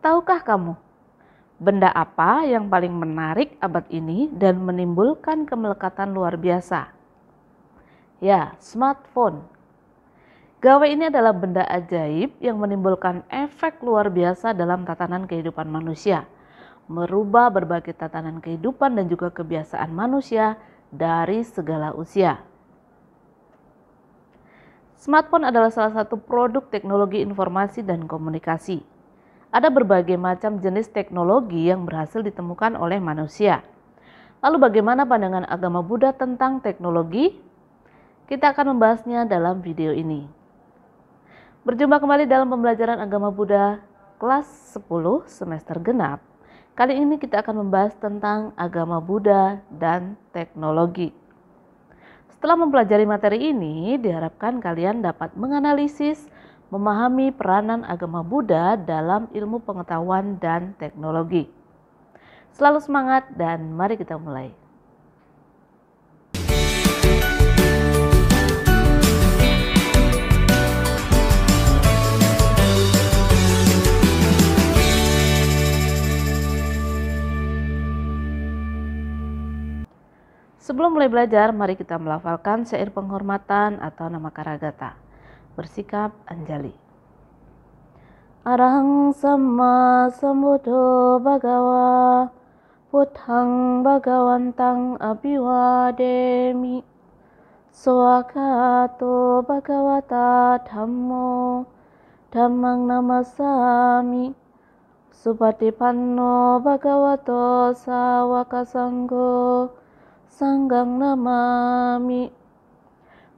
Tahukah kamu, benda apa yang paling menarik abad ini dan menimbulkan kemelekatan luar biasa? Ya, smartphone. Gawai ini adalah benda ajaib yang menimbulkan efek luar biasa dalam tatanan kehidupan manusia, merubah berbagai tatanan kehidupan dan juga kebiasaan manusia dari segala usia. Smartphone adalah salah satu produk teknologi informasi dan komunikasi. Ada berbagai macam jenis teknologi yang berhasil ditemukan oleh manusia. Lalu bagaimana pandangan agama Buddha tentang teknologi? Kita akan membahasnya dalam video ini. Berjumpa kembali dalam pembelajaran agama Buddha kelas 10 semester genap. Kali ini kita akan membahas tentang agama Buddha dan teknologi. Setelah mempelajari materi ini, diharapkan kalian dapat menganalisis, memahami peranan agama Buddha dalam ilmu pengetahuan dan teknologi. Selalu semangat dan mari kita mulai. Sebelum mulai belajar, mari kita melafalkan syair penghormatan atau nama Karagata. Bersikap Anjali. Arahang sama sambuddho bhagawa, Buddhang bhagawantang abhiwademi, Swakato bhagavata dhammo, dhammang namasami, Supatipanno bhagavato sawaka sanggo, Sanggang namami.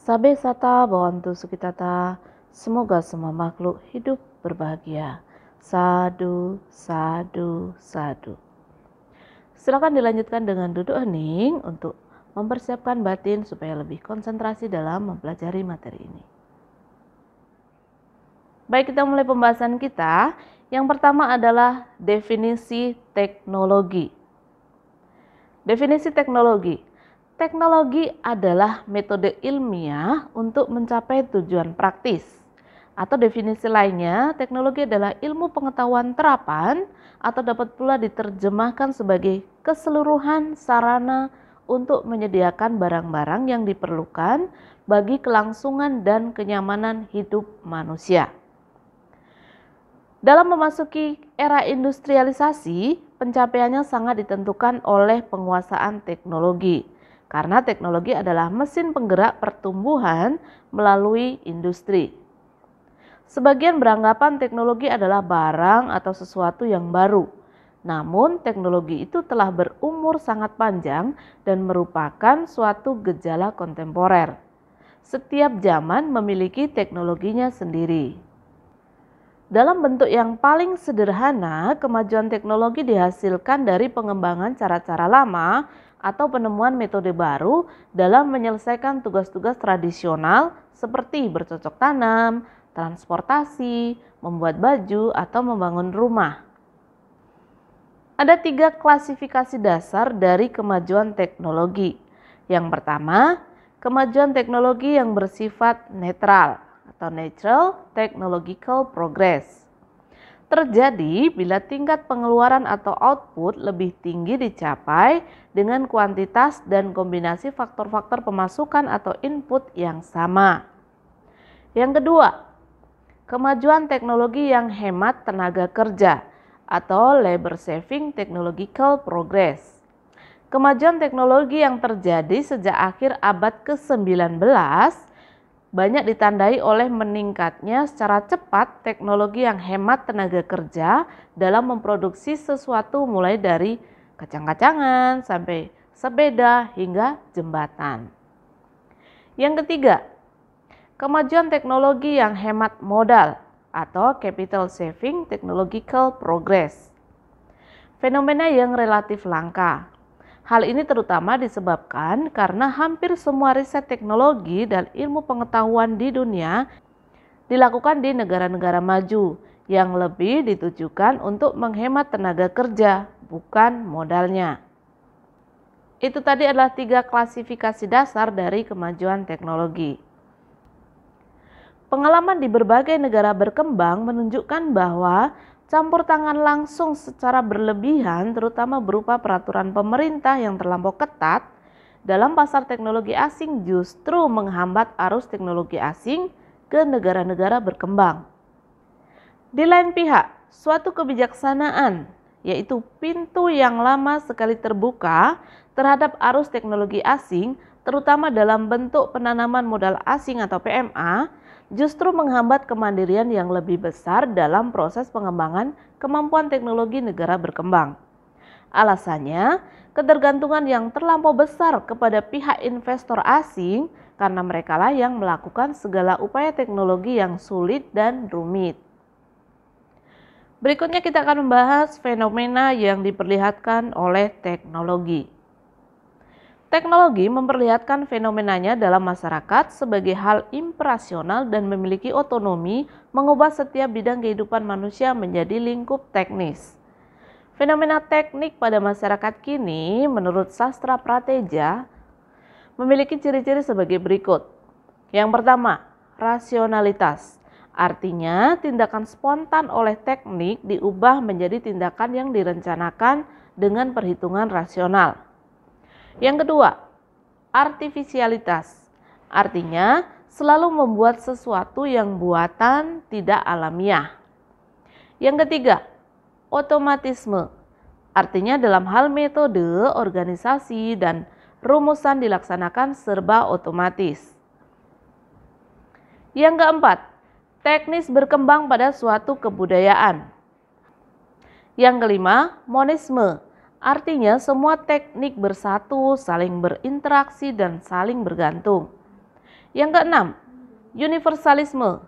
Sabe sata bawantu sukitata. Semoga semua makhluk hidup berbahagia. Sadu, sadu, sadu. Silakan dilanjutkan dengan duduk hening untuk mempersiapkan batin supaya lebih konsentrasi dalam mempelajari materi ini. Baik, kita mulai pembahasan kita. Yang pertama adalah definisi teknologi. Definisi teknologi. Teknologi adalah metode ilmiah untuk mencapai tujuan praktis. Atau definisi lainnya, teknologi adalah ilmu pengetahuan terapan atau dapat pula diterjemahkan sebagai keseluruhan sarana untuk menyediakan barang-barang yang diperlukan bagi kelangsungan dan kenyamanan hidup manusia. Dalam memasuki era industrialisasi, pencapaiannya sangat ditentukan oleh penguasaan teknologi. Karena teknologi adalah mesin penggerak pertumbuhan melalui industri. Sebagian beranggapan teknologi adalah barang atau sesuatu yang baru. Namun teknologi itu telah berumur sangat panjang dan merupakan suatu gejala kontemporer. Setiap zaman memiliki teknologinya sendiri. Dalam bentuk yang paling sederhana, kemajuan teknologi dihasilkan dari pengembangan cara-cara lama atau penemuan metode baru dalam menyelesaikan tugas-tugas tradisional seperti bercocok tanam, transportasi, membuat baju, atau membangun rumah. Ada 3 klasifikasi dasar dari kemajuan teknologi. Yang pertama, kemajuan teknologi yang bersifat netral atau natural technological progress. Terjadi bila tingkat pengeluaran atau output lebih tinggi dicapai dengan kuantitas dan kombinasi faktor-faktor pemasukan atau input yang sama. Yang kedua, kemajuan teknologi yang hemat tenaga kerja atau labor saving technological progress. Kemajuan teknologi yang terjadi sejak akhir abad ke-19 banyak ditandai oleh meningkatnya secara cepat teknologi yang hemat tenaga kerja dalam memproduksi sesuatu mulai dari kacang-kacangan sampai sepeda hingga jembatan. Yang ketiga, kemajuan teknologi yang hemat modal atau capital saving technological progress. Fenomena yang relatif langka. Hal ini terutama disebabkan karena hampir semua riset teknologi dan ilmu pengetahuan di dunia dilakukan di negara-negara maju yang lebih ditujukan untuk menghemat tenaga kerja, bukan modalnya. Itu tadi adalah 3 klasifikasi dasar dari kemajuan teknologi. Pengalaman di berbagai negara berkembang menunjukkan bahwa campur tangan langsung secara berlebihan, terutama berupa peraturan pemerintah yang terlampau ketat dalam pasar teknologi asing, justru menghambat arus teknologi asing ke negara-negara berkembang. Di lain pihak, suatu kebijaksanaan, yaitu pintu yang lama sekali terbuka terhadap arus teknologi asing, terutama dalam bentuk penanaman modal asing atau PMA, justru menghambat kemandirian yang lebih besar dalam proses pengembangan kemampuan teknologi negara berkembang. Alasannya, ketergantungan yang terlampau besar kepada pihak investor asing karena merekalah yang melakukan segala upaya teknologi yang sulit dan rumit. Berikutnya kita akan membahas fenomena yang diperlihatkan oleh teknologi. Teknologi memperlihatkan fenomenanya dalam masyarakat sebagai hal imperasional dan memiliki otonomi mengubah setiap bidang kehidupan manusia menjadi lingkup teknis. Fenomena teknik pada masyarakat kini menurut sastra prateja memiliki ciri-ciri sebagai berikut. Yang pertama, rasionalitas. Artinya tindakan spontan oleh teknik diubah menjadi tindakan yang direncanakan dengan perhitungan rasional. Yang kedua, artifisialitas. Artinya selalu membuat sesuatu yang buatan tidak alamiah. Yang ketiga, otomatisme. Artinya dalam hal metode, organisasi, dan rumusan dilaksanakan serba otomatis. Yang keempat, teknis berkembang pada suatu kebudayaan. Yang kelima, monisme. Artinya semua teknik bersatu, saling berinteraksi, dan saling bergantung. Yang keenam, universalisme.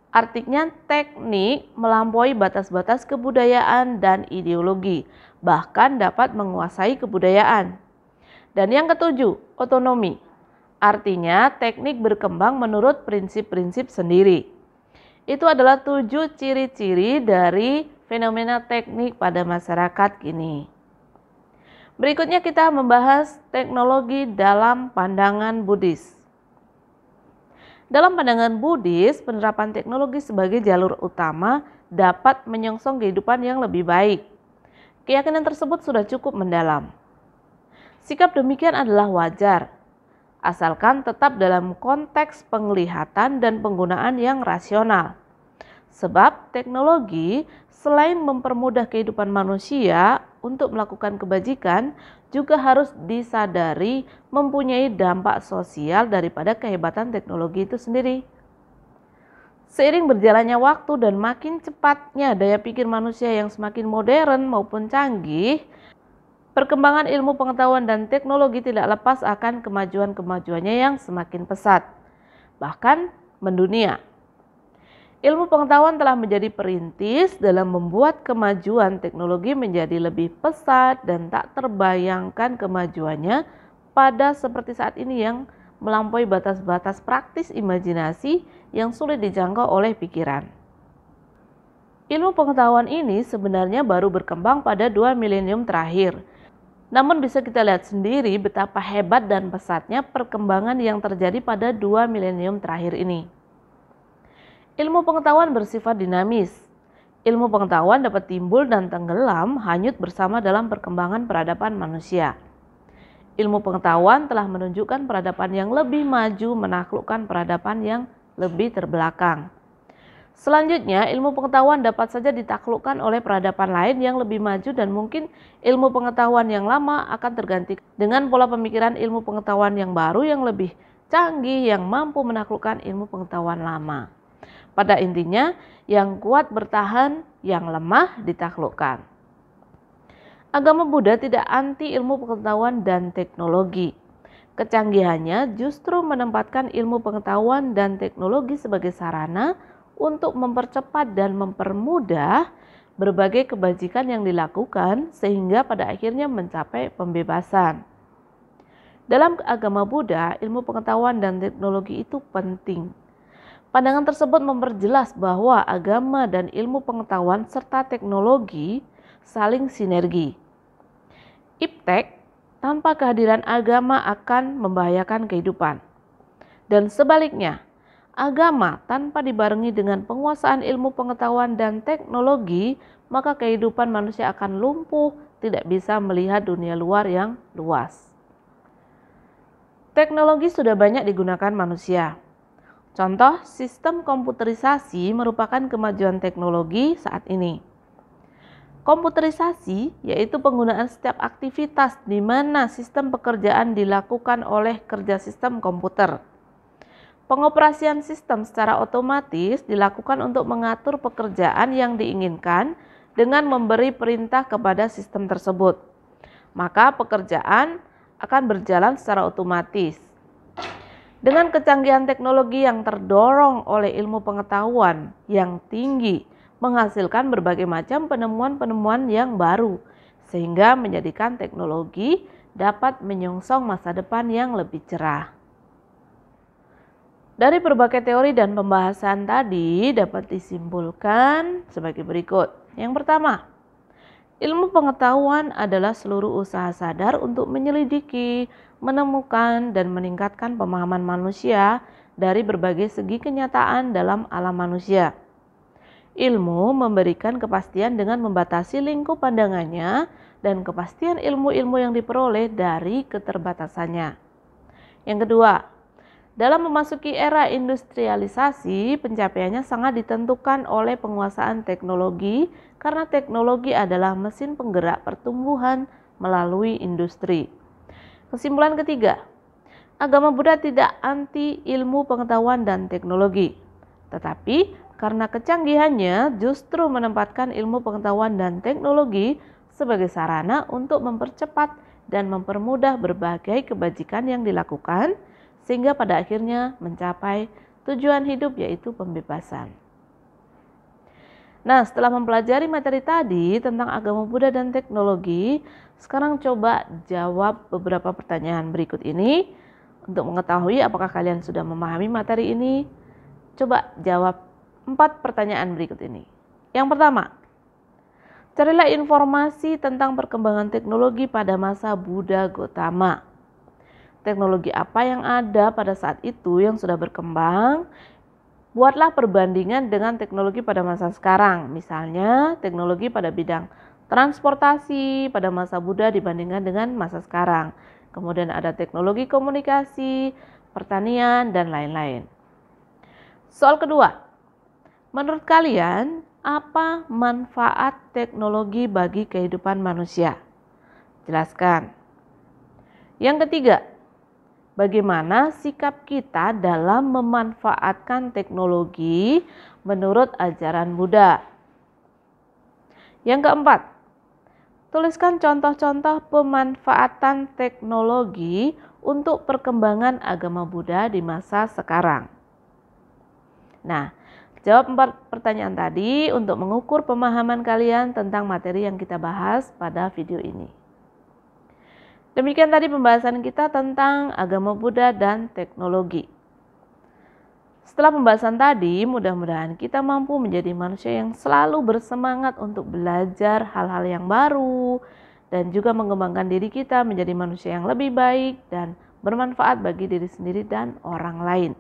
Artinya teknik melampaui batas-batas kebudayaan dan ideologi, bahkan dapat menguasai kebudayaan. Dan yang ketujuh, otonomi. Artinya teknik berkembang menurut prinsip-prinsip sendiri. Itu adalah 7 ciri-ciri dari fenomena teknik pada masyarakat kini. Berikutnya kita membahas teknologi dalam pandangan Buddhis. Dalam pandangan Buddhis, penerapan teknologi sebagai jalur utama dapat menyongsong kehidupan yang lebih baik. Keyakinan tersebut sudah cukup mendalam. Sikap demikian adalah wajar, asalkan tetap dalam konteks penglihatan dan penggunaan yang rasional. Sebab teknologi selain mempermudah kehidupan manusia untuk melakukan kebajikan, juga harus disadari mempunyai dampak sosial daripada kehebatan teknologi itu sendiri. Seiring berjalannya waktu dan makin cepatnya daya pikir manusia yang semakin modern maupun canggih, perkembangan ilmu pengetahuan dan teknologi tidak lepas akan kemajuan-kemajuannya yang semakin pesat, bahkan mendunia. Ilmu pengetahuan telah menjadi perintis dalam membuat kemajuan teknologi menjadi lebih pesat dan tak terbayangkan kemajuannya pada seperti saat ini yang melampaui batas-batas praktis imajinasi yang sulit dijangkau oleh pikiran. Ilmu pengetahuan ini sebenarnya baru berkembang pada 2 milenium terakhir. Namun bisa kita lihat sendiri betapa hebat dan pesatnya perkembangan yang terjadi pada 2 milenium terakhir ini. Ilmu pengetahuan bersifat dinamis. Ilmu pengetahuan dapat timbul dan tenggelam hanyut bersama dalam perkembangan peradaban manusia. Ilmu pengetahuan telah menunjukkan peradaban yang lebih maju menaklukkan peradaban yang lebih terbelakang. Selanjutnya, ilmu pengetahuan dapat saja ditaklukkan oleh peradaban lain yang lebih maju dan mungkin ilmu pengetahuan yang lama akan terganti dengan pola pemikiran ilmu pengetahuan yang baru yang lebih canggih yang mampu menaklukkan ilmu pengetahuan lama. Pada intinya, yang kuat bertahan, yang lemah ditaklukkan. Agama Buddha tidak anti ilmu pengetahuan dan teknologi. Kecanggihannya justru menempatkan ilmu pengetahuan dan teknologi sebagai sarana untuk mempercepat dan mempermudah berbagai kebajikan yang dilakukan sehingga pada akhirnya mencapai pembebasan. Dalam agama Buddha, ilmu pengetahuan dan teknologi itu penting. Pandangan tersebut memperjelas bahwa agama dan ilmu pengetahuan serta teknologi saling sinergi. Iptek tanpa kehadiran agama akan membahayakan kehidupan. Dan sebaliknya, agama tanpa dibarengi dengan penguasaan ilmu pengetahuan dan teknologi, maka kehidupan manusia akan lumpuh, tidak bisa melihat dunia luar yang luas. Teknologi sudah banyak digunakan manusia. Contoh, sistem komputerisasi merupakan kemajuan teknologi saat ini. Komputerisasi yaitu penggunaan setiap aktivitas di mana sistem pekerjaan dilakukan oleh kerja sistem komputer. Pengoperasian sistem secara otomatis dilakukan untuk mengatur pekerjaan yang diinginkan dengan memberi perintah kepada sistem tersebut. Maka pekerjaan akan berjalan secara otomatis. Dengan kecanggihan teknologi yang terdorong oleh ilmu pengetahuan yang tinggi, menghasilkan berbagai macam penemuan-penemuan yang baru, sehingga menjadikan teknologi dapat menyongsong masa depan yang lebih cerah. Dari berbagai teori dan pembahasan tadi dapat disimpulkan sebagai berikut. Yang pertama, ilmu pengetahuan adalah seluruh usaha sadar untuk menyelidiki, menemukan, dan meningkatkan pemahaman manusia dari berbagai segi kenyataan dalam alam manusia. Ilmu memberikan kepastian dengan membatasi lingkup pandangannya dan kepastian ilmu-ilmu yang diperoleh dari keterbatasannya. Yang kedua, dalam memasuki era industrialisasi, pencapaiannya sangat ditentukan oleh penguasaan teknologi karena teknologi adalah mesin penggerak pertumbuhan melalui industri. Kesimpulan ketiga, agama Buddha tidak anti ilmu pengetahuan dan teknologi, tetapi karena kecanggihannya justru menempatkan ilmu pengetahuan dan teknologi sebagai sarana untuk mempercepat dan mempermudah berbagai kebajikan yang dilakukan, sehingga pada akhirnya mencapai tujuan hidup yaitu pembebasan. Nah, setelah mempelajari materi tadi tentang agama Buddha dan teknologi, sekarang coba jawab beberapa pertanyaan berikut ini. Untuk mengetahui apakah kalian sudah memahami materi ini, coba jawab 4 pertanyaan berikut ini. Yang pertama, carilah informasi tentang perkembangan teknologi pada masa Buddha Gotama. Teknologi apa yang ada pada saat itu yang sudah berkembang? Buatlah perbandingan dengan teknologi pada masa sekarang. Misalnya, teknologi pada bidang transportasi pada masa Buddha dibandingkan dengan masa sekarang. Kemudian ada teknologi komunikasi, pertanian, dan lain-lain. Soal kedua, menurut kalian, apa manfaat teknologi bagi kehidupan manusia? Jelaskan. Yang ketiga, bagaimana sikap kita dalam memanfaatkan teknologi menurut ajaran Buddha? Yang keempat, tuliskan contoh-contoh pemanfaatan teknologi untuk perkembangan agama Buddha di masa sekarang. Nah, jawab 4 pertanyaan tadi untuk mengukur pemahaman kalian tentang materi yang kita bahas pada video ini. Demikian tadi pembahasan kita tentang agama Buddha dan teknologi. Setelah pembahasan tadi, mudah-mudahan kita mampu menjadi manusia yang selalu bersemangat untuk belajar hal-hal yang baru dan juga mengembangkan diri kita menjadi manusia yang lebih baik dan bermanfaat bagi diri sendiri dan orang lain.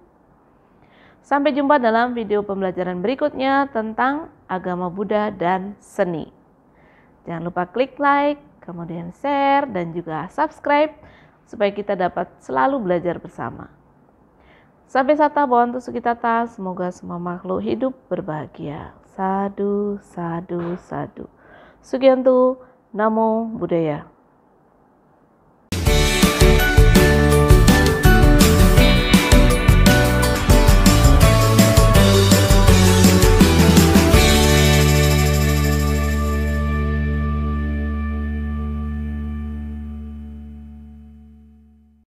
Sampai jumpa dalam video pembelajaran berikutnya tentang agama Buddha dan seni. Jangan lupa klik like, kemudian share, dan juga subscribe supaya kita dapat selalu belajar bersama. Sampai sata bhavantu sukhitata, semoga semua makhluk hidup berbahagia. Sadhu, sadhu, sadhu. Sugyantu, Namo Buddhaya.